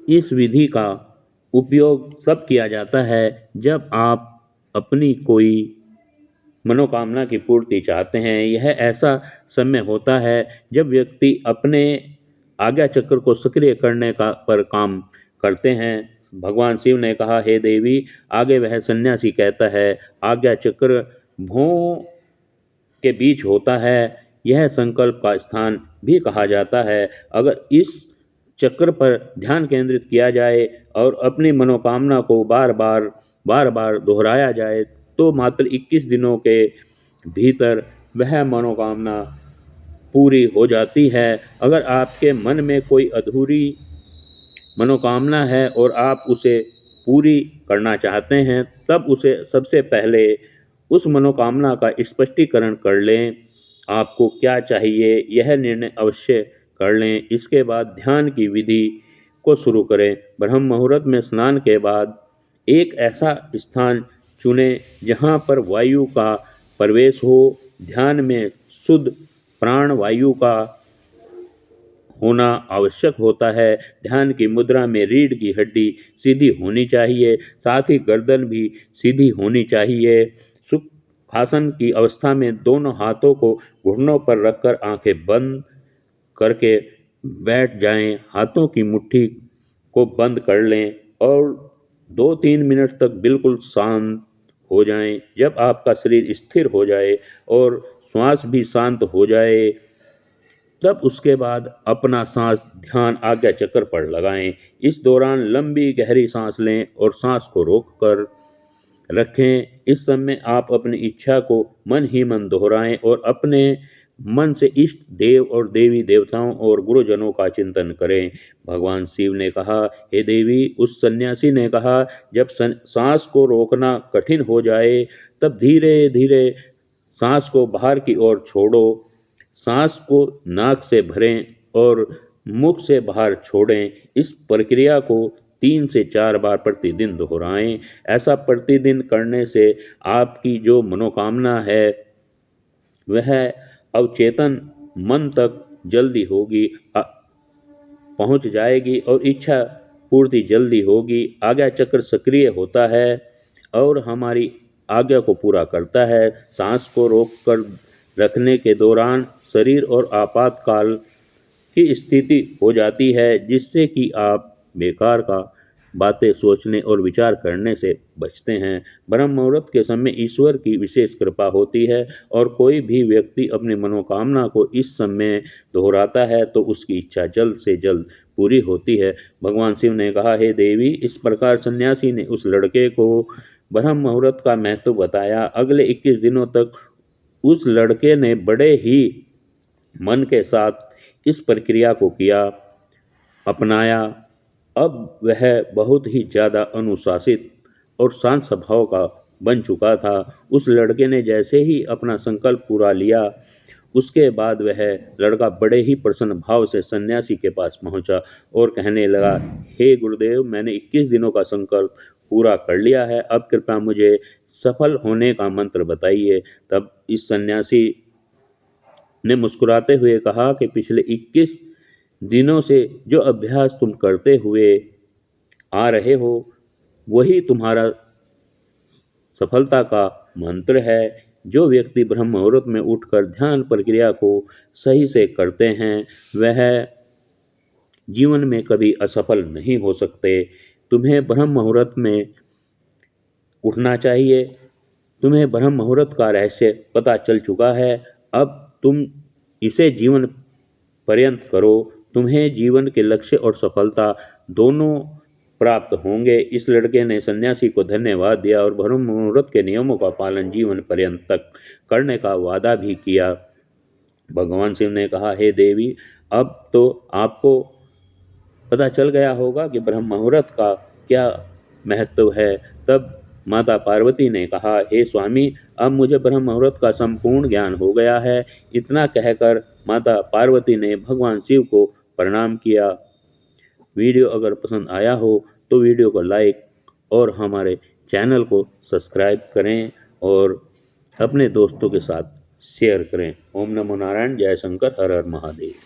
इस विधि का उपयोग तब किया जाता है जब आप अपनी कोई मनोकामना की पूर्ति चाहते हैं। यह ऐसा समय होता है जब व्यक्ति अपने आज्ञा चक्र को सक्रिय करने का पर काम करते हैं। भगवान शिव ने कहा, हे देवी, आगे वह सन्यासी कहता है, आज्ञा चक्र भौं के बीच होता है। यह संकल्प का स्थान भी कहा जाता है। अगर इस चक्र पर ध्यान केंद्रित किया जाए और अपनी मनोकामना को बार बार दोहराया जाए तो मात्र 21 दिनों के भीतर वह मनोकामना पूरी हो जाती है। अगर आपके मन में कोई अधूरी मनोकामना है और आप उसे पूरी करना चाहते हैं, तब उसे सबसे पहले उस मनोकामना का स्पष्टीकरण कर लें। आपको क्या चाहिए यह निर्णय अवश्य कर लें। इसके बाद ध्यान की विधि को शुरू करें। ब्रह्म मुहूर्त में स्नान के बाद एक ऐसा स्थान चुनें जहां पर वायु का प्रवेश हो। ध्यान में शुद्ध प्राण वायु का होना आवश्यक होता है। ध्यान की मुद्रा में रीढ़ की हड्डी सीधी होनी चाहिए, साथ ही गर्दन भी सीधी होनी चाहिए। सुखासन की अवस्था में दोनों हाथों को घुटनों पर रखकर आंखें बंद करके बैठ जाएं। हाथों की मुट्ठी को बंद कर लें और 2-3 मिनट तक बिल्कुल शांत हो जाएं। जब आपका शरीर स्थिर हो जाए और श्वास भी शांत हो जाए, तब उसके बाद अपना सांस ध्यान आज्ञा चक्र पर लगाएं। इस दौरान लंबी गहरी सांस लें और सांस को रोककर रखें। इस समय आप अपनी इच्छा को मन ही मन दोहराएं और अपने मन से इष्ट देव और देवी देवताओं और गुरुजनों का चिंतन करें। भगवान शिव ने कहा, हे देवी, उस सन्यासी ने कहा, जब सांस को रोकना कठिन हो जाए तब धीरे धीरे सांस को बाहर की ओर छोड़ो। सांस को नाक से भरें और मुख से बाहर छोड़ें। इस प्रक्रिया को 3 से 4 बार प्रतिदिन दोहराएं। ऐसा प्रतिदिन करने से आपकी जो मनोकामना है वह अवचेतन मन तक जल्दी होगी, पहुंच जाएगी और इच्छा पूर्ति जल्दी होगी। आज्ञा चक्र सक्रिय होता है और हमारी आज्ञा को पूरा करता है। सांस को रोककर रखने के दौरान शरीर और आपातकाल की स्थिति हो जाती है, जिससे कि आप बेकार का बातें सोचने और विचार करने से बचते हैं। ब्रह्म मुहूर्त के समय ईश्वर की विशेष कृपा होती है और कोई भी व्यक्ति अपनी मनोकामना को इस समय दोहराता है तो उसकी इच्छा जल्द से जल्द पूरी होती है। भगवान शिव ने कहा, हे देवी, इस प्रकार सन्यासी ने उस लड़के को ब्रह्म मुहूर्त का महत्व बताया। अगले 21 दिनों तक उस लड़के ने बड़े ही मन के साथ इस प्रक्रिया को किया, अपनाया। अब वह बहुत ही ज़्यादा अनुशासित और शांत स्वभाव का बन चुका था। उस लड़के ने जैसे ही अपना संकल्प पूरा लिया, उसके बाद वह लड़का बड़े ही प्रसन्न भाव से सन्यासी के पास पहुंचा और कहने लगा, हे गुरुदेव, मैंने 21 दिनों का संकल्प पूरा कर लिया है, अब कृपया मुझे सफल होने का मंत्र बताइए। तब इस सन्यासी ने मुस्कुराते हुए कहा कि पिछले 21 दिनों से जो अभ्यास तुम करते हुए आ रहे हो वही तुम्हारा सफलता का मंत्र है। जो व्यक्ति ब्रह्म मुहूर्त में उठकर ध्यान प्रक्रिया को सही से करते हैं वह जीवन में कभी असफल नहीं हो सकते। तुम्हें ब्रह्म मुहूर्त में उठना चाहिए। तुम्हें ब्रह्म मुहूर्त का रहस्य पता चल चुका है, अब तुम इसे जीवन पर्यंत करो। तुम्हें जीवन के लक्ष्य और सफलता दोनों प्राप्त होंगे। इस लड़के ने सन्यासी को धन्यवाद दिया और ब्रह्म मुहूर्त के नियमों का पालन जीवन पर्यंत तक करने का वादा भी किया। भगवान शिव ने कहा, हे देवी, अब तो आपको पता चल गया होगा कि ब्रह्म मुहूर्त का क्या महत्व है। तब माता पार्वती ने कहा, हे स्वामी, अब मुझे ब्रह्म मुहूर्त का संपूर्ण ज्ञान हो गया है। इतना कहकर माता पार्वती ने भगवान शिव को प्रणाम किया। वीडियो अगर पसंद आया हो तो वीडियो को लाइक और हमारे चैनल को सब्सक्राइब करें और अपने दोस्तों के साथ शेयर करें। ओम नमो नारायण। जय शंकर। हर हर महादेव।